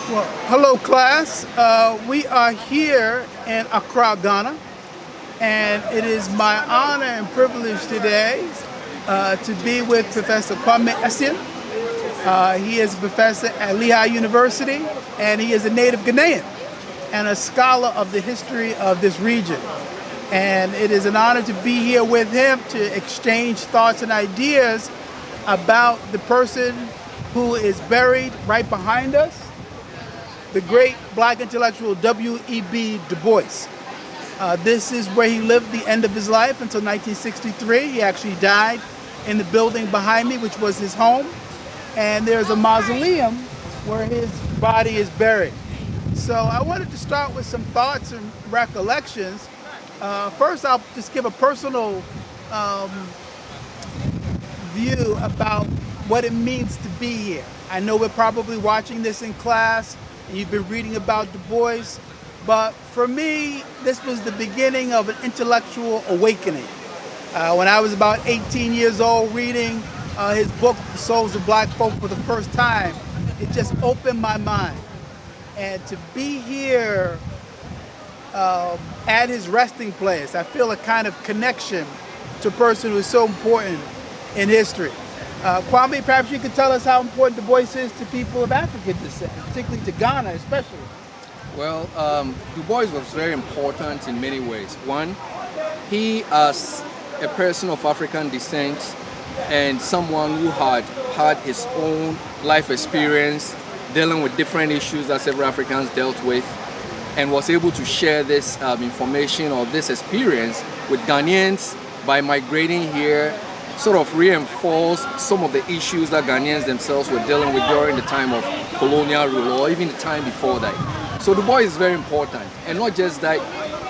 Well, hello class. We are here in Accra, Ghana, and it is my honor and privilege today to be with Professor Kwame Essien. He is a professor at Lehigh University, and he is a native Ghanaian and a scholar of the history of this region. And it is an honor to be here with him to exchange thoughts and ideas about the person who is buried right behind us, the great black intellectual W.E.B. DuBois. This is where he lived the end of his life until 1963. He actually died in the building behind me, which was his home. And there's a mausoleum where his body is buried. So I wanted to start with some thoughts and recollections. First, I'll just give a personal view about what it means to be here. I know we're probably watching this in class, and you've been reading about Du Bois, but for me, this was the beginning of an intellectual awakening. When I was about 18 years old, reading his book, The Souls of Black Folk, for the first time, it just opened my mind. And to be here at his resting place, I feel a kind of connection to a person who is so important in history. Kwame, perhaps you could tell us how important Du Bois is to people of African descent, particularly to Ghana especially. Well, Du Bois was very important in many ways. One, he as a person of African descent and someone who had his own life experience dealing with different issues that several Africans dealt with, and was able to share this information or this experience with Ghanaians by migrating here, sort of reinforced some of the issues that Ghanaians themselves were dealing with during the time of colonial rule or even the time before that. So Du Bois is very important, and not just that,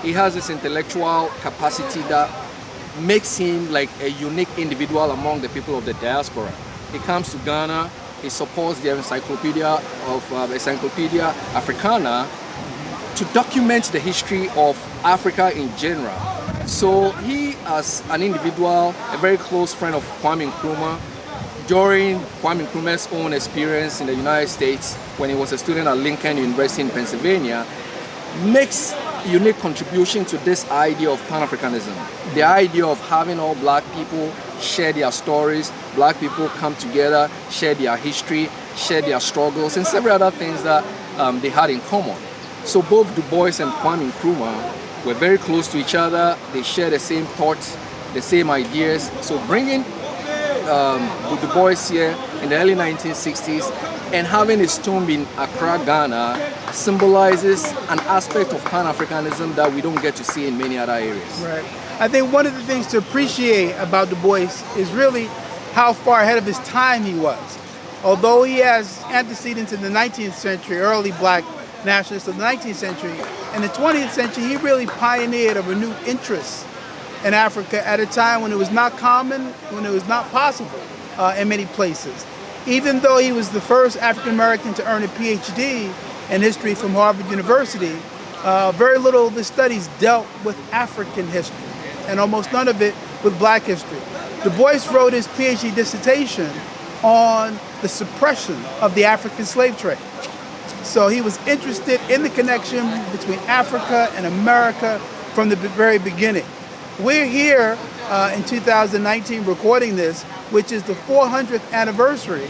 he has this intellectual capacity that makes him like a unique individual among the people of the diaspora. He comes to Ghana, he supports the Encyclopedia Africana to document the history of Africa in general. So he, as an individual, a very close friend of Kwame Nkrumah, during Kwame Nkrumah's own experience in the United States when he was a student at Lincoln University in Pennsylvania, makes a unique contribution to this idea of Pan-Africanism. The idea of having all black people share their stories, black people come together, share their history, share their struggles, and several other things that they had in common. So both Du Bois and Kwame Nkrumah were very close to each other. They share the same thoughts, the same ideas. So bringing Du Bois here in the early 1960s and having his tomb in Accra, Ghana, symbolizes an aspect of Pan-Africanism that we don't get to see in many other areas. Right. I think one of the things to appreciate about Du Bois is really how far ahead of his time he was. Although he has antecedents in the 19th century, early black nationalists of the 19th century, in the 20th century, he really pioneered a renewed interest in Africa at a time when it was not common, when it was not possible in many places. Even though he was the first African American to earn a PhD in history from Harvard University, very little of his studies dealt with African history, and almost none of it with black history. Du Bois wrote his PhD dissertation on the suppression of the African slave trade. So he was interested in the connection between Africa and America from the very beginning. We're here in 2019 recording this, which is the 400th anniversary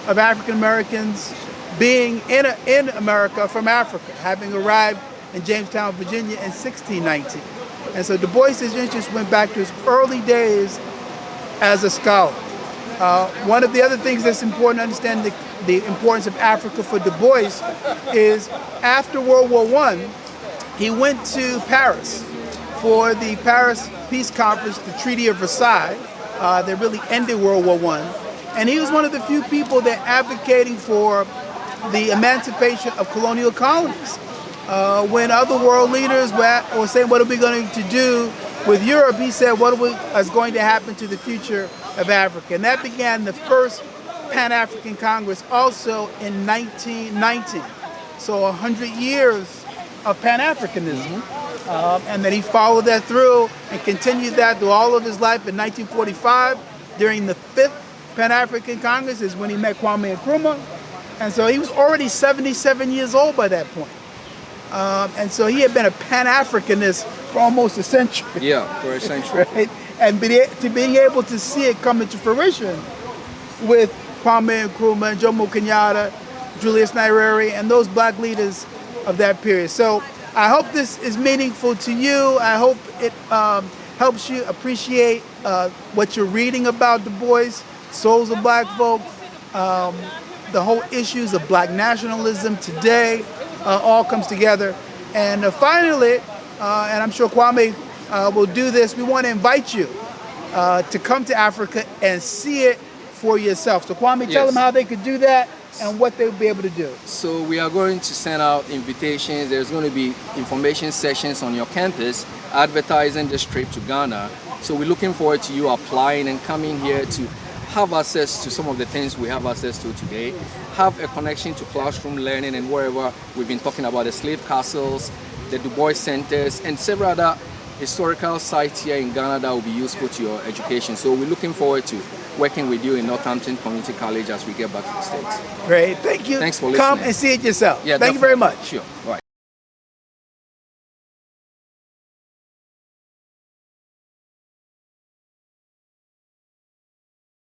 of African Americans being in America from Africa, having arrived in Jamestown, Virginia in 1619. And so Du Bois's interest went back to his early days as a scholar. One of the other things that's important to understand the importance of Africa for Du Bois is after World War I, he went to Paris for the Paris Peace Conference, the Treaty of Versailles, that really ended World War I. And he was one of the few people that advocating for the emancipation of colonial colonies. When other world leaders were saying, what are we going to do with Europe, he said, what is going to happen to the future of Africa? And that began the first Pan-African Congress also in 1919. So 100 years of Pan-Africanism. And then he followed that through and continued that through all of his life. In 1945, during the 5th Pan-African Congress is when he met Kwame Nkrumah. And so he was already 77 years old by that point. And so he had been a Pan-Africanist for almost a century. Yeah, for a century. Right? And to being able to see it come into fruition with Kwame Nkrumah, Jomo Kenyatta, Julius Nyerere, and those black leaders of that period. So I hope this is meaningful to you. I hope it helps you appreciate what you're reading about Du Bois, Souls of Black Folk, the whole issues of black nationalism today all comes together. And finally, and I'm sure Kwame will do this, we want to invite you to come to Africa and see it for yourself. So Kwame, tell them how they could do that and what they'll be able to do. So we are going to send out invitations. There's going to be information sessions on your campus advertising this trip to Ghana. So we're looking forward to you applying and coming here to have access to some of the things we have access to today, have a connection to classroom learning and wherever we've been talking about the slave castles, the Du Bois centers, and several other historical sites here in Ghana that will be useful to your education. So we're looking forward to working with you in Northampton Community College as we get back to the States. Great, thank you. Thanks for listening. Come and see it yourself. Yeah, thank you very much. Sure, right.